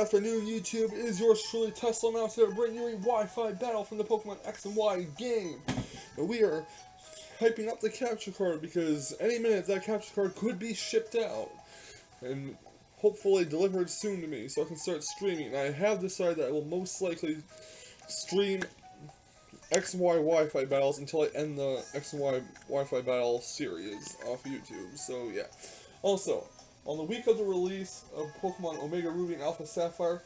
afternoon, YouTube. It is yours truly, Tesla Mouse here, bringing you a Wi-Fi battle from the Pokemon X and Y game. And we are hyping up the capture card because any minute that capture card could be shipped out. And hopefully delivered soon to me so I can start streaming. And I have decided that I will most likely stream X and Y Wi-Fi battles until I end the X and Y Wi-Fi battle series off YouTube. So yeah. Also, on the week of the release of Pokemon Omega Ruby and Alpha Sapphire,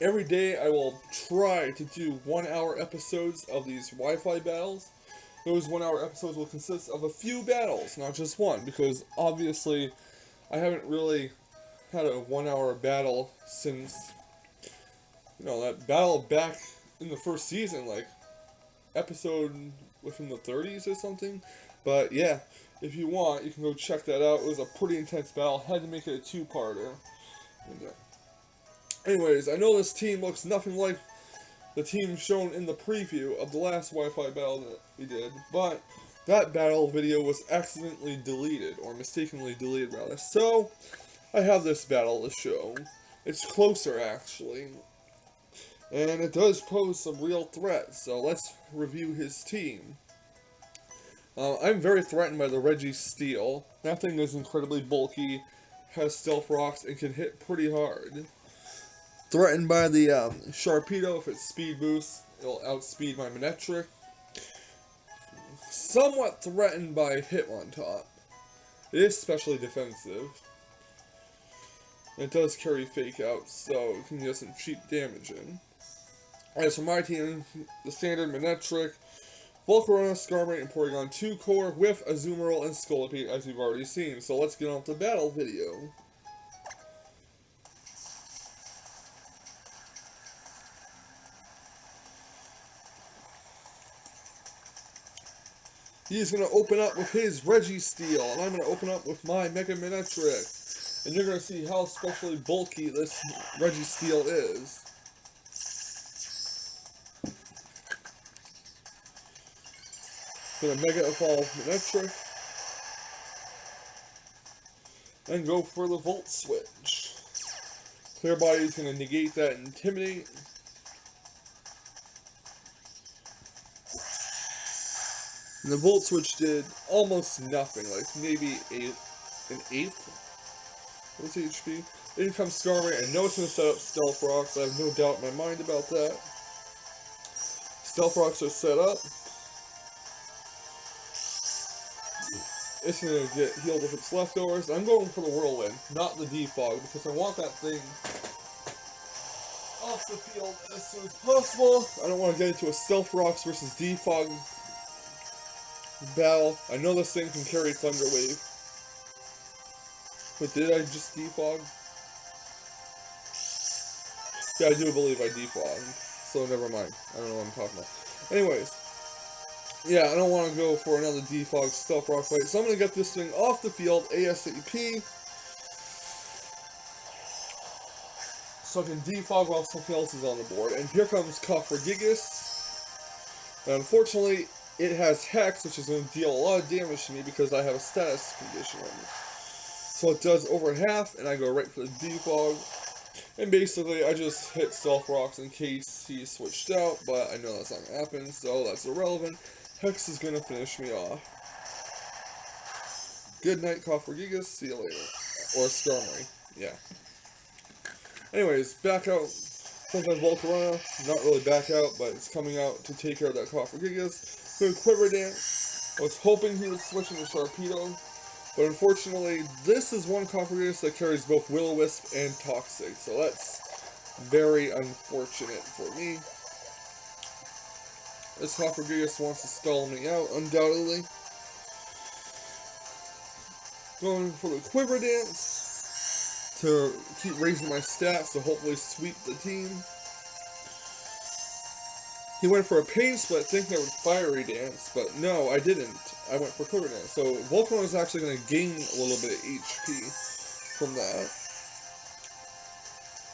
every day I will try to do 1 hour episodes of these Wi-Fi battles. Those 1 hour episodes will consist of a few battles, not just one, because obviously I haven't really had a 1 hour battle since, that battle back in the first season, like episode within the 30s or something. But yeah, if you want, you can go check that out. It was a pretty intense battle. Had to make it a two-parter. Anyways, I know this team looks nothing like the team shown in the preview of the last Wi-Fi battle that we did, but that battle video was accidentally deleted, or mistakenly deleted rather. So, I have this battle to show. It's closer, actually. And it does pose some real threats, so let's review his team. I'm very threatened by the regi-squeal. That thing is incredibly bulky, has stealth rocks, and can hit pretty hard. Threatened by the Sharpedo. If its speed boosts, it'll outspeed my Manectric. Somewhat threatened by Hitmontop. It is specially defensive. It does carry Fake Out, so it can get some cheap damage in. As for my team, the standard Manectric, Volcarona, Skarmory, and Porygon 2 core with Azumarill and Scolipede, as you've already seen. So let's get on with the battle video. He's going to open up with his regi-squeal, and I'm going to open up with my Mega Manectric. And you're going to see how especially bulky this regi-squeal is. Gonna Mega Evolve Manectric and go for the Volt Switch. Clear Body is gonna negate that Intimidate. And the Volt Switch did almost nothing, like maybe an eighth of its HP. In comes Skarmory. I know it's gonna set up Stealth Rocks. I have no doubt in my mind about that. Stealth Rocks are set up. It's going to get healed with its leftovers. I'm going for the Whirlwind, not the Defog, because I want that thing off the field as soon as possible. I don't want to get into a Stealth Rocks versus Defog battle. I know this thing can carry Thunder Wave. But did I just Defog? Yeah, I do believe I Defogged. So never mind. I don't know what I'm talking about. Anyways. Yeah, I don't want to go for another Defog Stealth Rock fight, so I'm going to get this thing off the field ASAP. So I can Defog while something else is on the board. And here comes Cofragigas. And unfortunately, it has Hex, which is going to deal a lot of damage to me because I have a status condition on it. So it does over half, and I go right for the Defog. And basically, I just hit Stealth Rocks in case he switched out, but I know that's not going to happen, so that's irrelevant. Hex is going to finish me off. Good night, Cofragigas. See you later. Or Skarmory. Yeah. Anyways, back out. Sometimes Volcarona. Not really back out, but it's coming out to take care of that Cofragigas. Good Quiver Dance. I was hoping he would switch into Sharpedo. But unfortunately, this is one Cofragigas that carries both Will-O-Wisp and Toxic. So that's very unfortunate for me. This Cofragigas wants to stall me out, undoubtedly. Going for the Quiver Dance to keep raising my stats to hopefully sweep the team. He went for a Pain Split thinking I would Fiery Dance, but no, I didn't. I went for Quiver Dance. So Volcarona is actually going to gain a little bit of HP from that.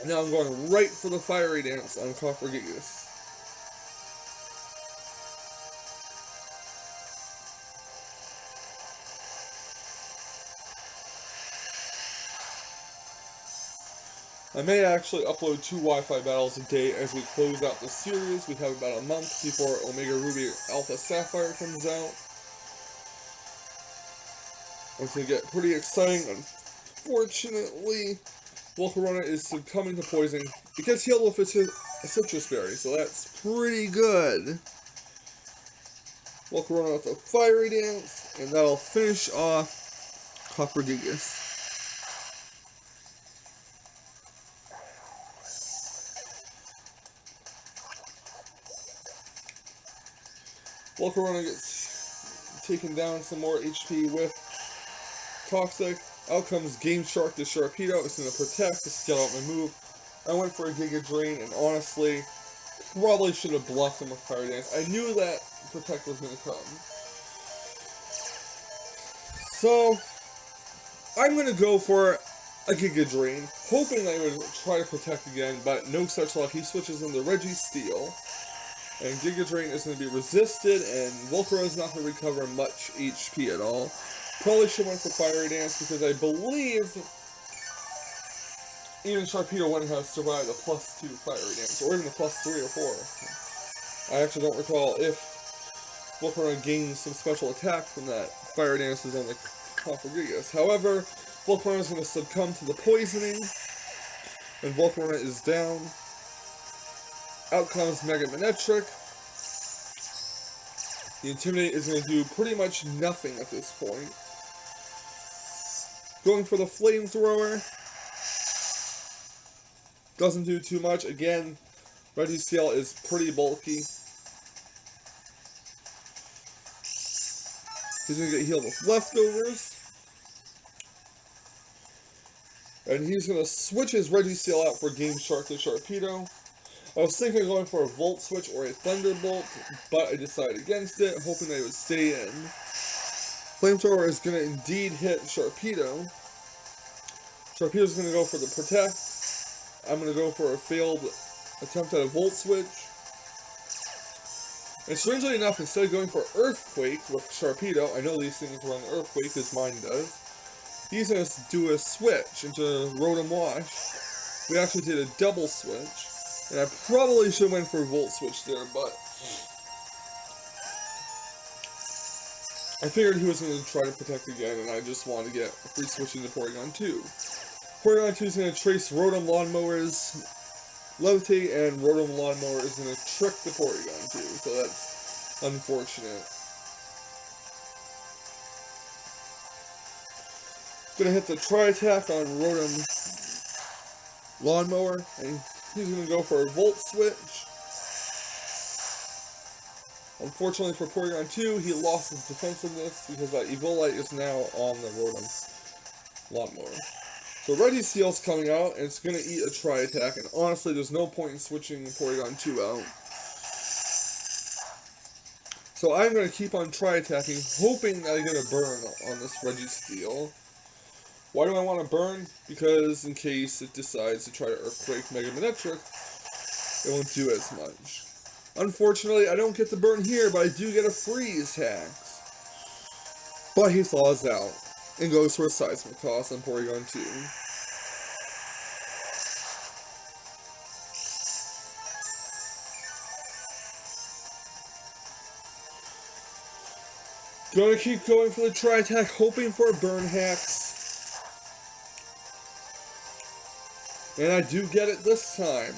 And now I'm going right for the Fiery Dance on Cofragigas. I may actually upload 2 Wi-Fi battles a day as we close out the series. We have about a month before Omega Ruby Alpha Sapphire comes out. It's going to get pretty exciting. Unfortunately, Volcarona is succumbing to poison. It gets healed with a citrus berry, so that's pretty good. Volcarona with a fiery dance, and that'll finish off Coppergigas. Volcarona gets taken down some more HP with Toxic. Out comes Game Shark to Sharpedo. It's going to protect, just get out my move. I went for a Giga Drain, and honestly, probably should have bluffed him with Fire Dance. I knew that Protect was going to come. So, I'm going to go for a Giga Drain, hoping I would try to Protect again, but no such luck. He switches into Regi-squeal. And Giga Drain is going to be resisted, and Volcarona is not going to recover much HP at all. Probably should have went for Fiery Dance, because I believe even Sharpedo wouldn't have survived a +2 Fiery Dance, or even a +3 or 4. I actually don't recall if Volcarona gains some special attack from that Fire Dances on the Coppergigas. However, Volcarona is going to succumb to the poisoning, and Volcarona is down. Out comes Mega Manectric. The Intimidate is going to do pretty much nothing at this point. Going for the Flamethrower. Doesn't do too much. Again, Regi-squeal is pretty bulky. He's going to get healed with Leftovers. And he's going to switch his Regi-squeal out for Game Shark to Sharpedo. I was thinking of going for a Volt Switch or a Thunderbolt, but I decided against it, hoping they would stay in. Flamethrower is going to indeed hit Sharpedo. Sharpedo's going to go for the Protect. I'm going to go for a failed attempt at a Volt Switch. And strangely enough, instead of going for Earthquake with Sharpedo, I know these things run Earthquake, because mine does, he's going to do a switch into Rotom Wash. We actually did a double switch. And I probably should have went for a Volt Switch there, but I figured he was going to try to Protect again, and I just wanted to get a free switch into Porygon 2. Porygon 2 is going to trace Rotom Lawnmower's Levitate, and Rotom Lawnmower is going to trick the Porygon 2, so that's unfortunate. Going to hit the Tri-Attack on Rotom Lawnmower, and he's going to go for a Volt Switch. Unfortunately for Porygon 2, he lost his defensiveness because that Evolite is now on the Rotom Lawnmower. So Regi-squeal's coming out, and it's going to eat a Tri-Attack, and honestly, there's no point in switching Porygon 2 out. So I'm going to keep on Tri-Attacking, hoping that I get a burn on this Regi-squeal. Why do I want to burn? Because in case it decides to try to Earthquake Mega Manectric, it won't do as much. Unfortunately, I don't get the burn here, but I do get a Freeze Hacks. But he thaws out, and goes for a Seismic Toss on Porygon 2. Gonna keep going for the Tri-Attack, hoping for a Burn Hacks. And I do get it this time.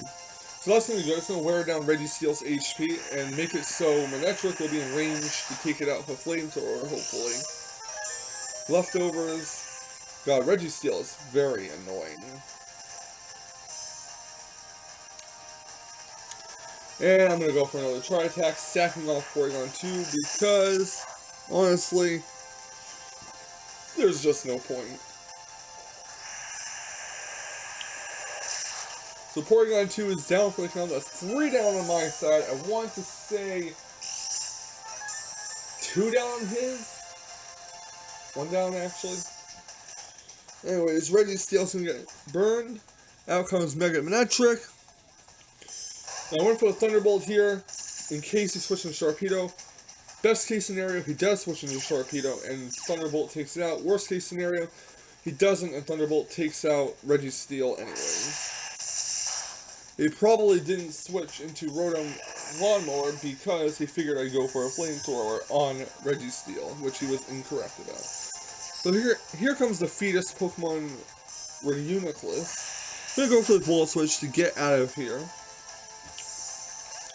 So that's going to be good. It's going to wear down Regi-squeal's HP and make it so Manectric will be in range to take it out with a Flamethrower, hopefully. Leftovers. God, Regi-squeal is very annoying. And I'm going to go for another Tri-Attack, stacking off Porygon 2 because, honestly, there's just no point. So Porygon 2 is down for the count. That's 3 down on my side. I want to say 2 down on his. 1 down, actually. Anyways, Regi-squeal's gonna get burned. Out comes Mega Manectric. Now I went for the Thunderbolt here, in case he switches to Sharpedo. Best case scenario, he does switch into Sharpedo, and Thunderbolt takes it out. Worst case scenario, he doesn't, and Thunderbolt takes out Regi-squeal anyways. He probably didn't switch into Rotom Lawnmower because he figured I'd go for a Flamethrower on regi-squeal, which he was incorrect about. So here comes the fetus Pokemon Reuniclus. I'm gonna go for the Volt Switch to get out of here.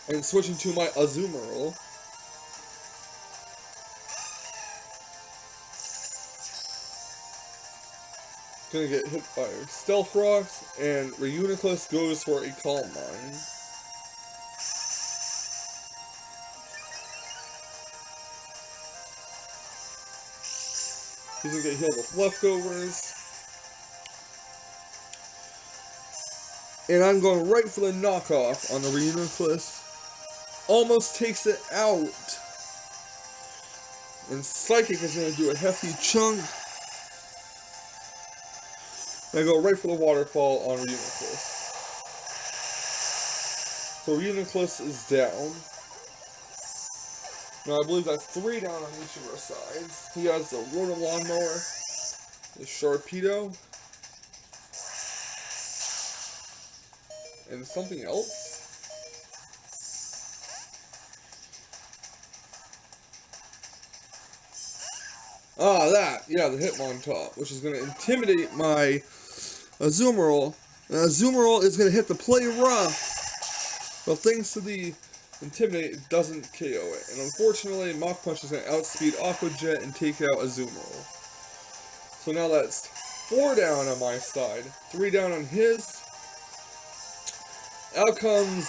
And switch into my Azumarill. Gonna get hit by Stealth Rocks, and Reuniclus goes for a Calm Mind. He's gonna get healed with Leftovers. And I'm going right for the knockoff on the Reuniclus. Almost takes it out. And Psychic is gonna do a hefty chunk. And I go right for the Waterfall on Reuniclus. So Reuniclus is down. Now I believe that's 3 down on each of our sides. He has the Rotom Lawnmower, the Sharpedo, and something else. Ah, that! Yeah, the Hitmontop, which is going to intimidate my Azumarill. And Azumarill is going to hit the Play Rough. Well, thanks to the Intimidate, it doesn't KO it. And unfortunately, Mach Punch is going to outspeed Aqua Jet and take out Azumarill. So now that's 4 down on my side, 3 down on his. Out comes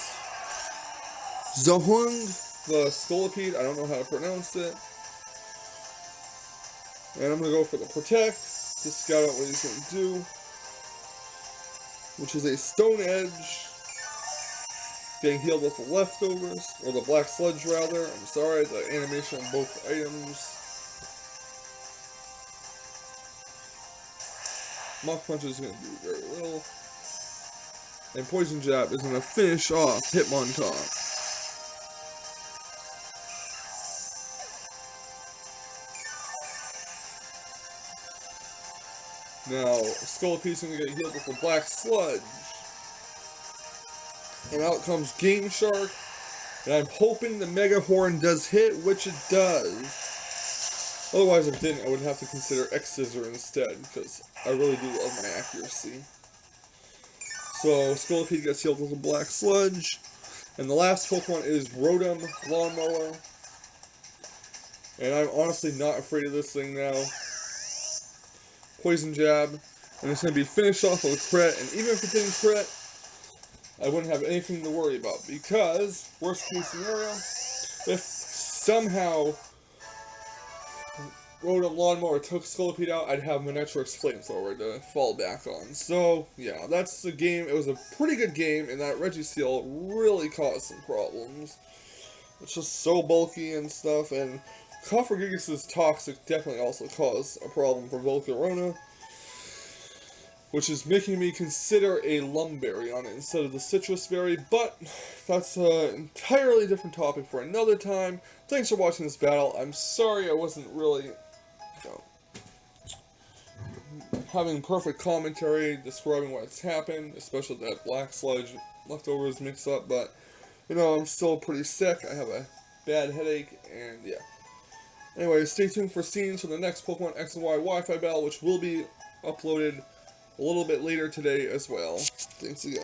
Zahung, the Scolipede. I don't know how to pronounce it. And I'm going to go for the Protect to scout out what he's going to do. Which is a Stone Edge. Getting healed with the Leftovers. Or the Black Sludge, rather. I'm sorry, the animation on both items. Mach Punch is going to do very little. And Poison Jab is going to finish off Hitmontop. Now, Scolipede is going to get healed with the Black Sludge. And out comes Game Shark. And I'm hoping the Mega Horn does hit, which it does. Otherwise, if it didn't, I would have to consider X-Scissor instead, because I really do love my accuracy. So, Scolipede gets healed with the Black Sludge. And the last Pokemon is Rotom Lawnmower. And I'm honestly not afraid of this thing now. Poison Jab, and it's going to be finished off with a crit, and even if it didn't crit, I wouldn't have anything to worry about, because, worst case scenario, if somehow Rotom Lawnmower took Scolipede out, I'd have Manectrix Flamethrower to fall back on. So, yeah, that's the game. It was a pretty good game, and that regi-squeal really caused some problems. It's just so bulky and stuff, and Coffergigas' Toxic definitely also caused a problem for Volcarona, which is making me consider a Lumberry on it instead of the Citrus Berry, but that's an entirely different topic for another time. Thanks for watching this battle. I'm sorry I wasn't really, having perfect commentary describing what's happened, especially that Black Sludge Leftovers mix up, but, I'm still pretty sick. I have a bad headache, and yeah. Anyway, stay tuned for scenes from the next Pokemon X and Y Wi-Fi battle, which will be uploaded a little bit later today as well. Thanks again.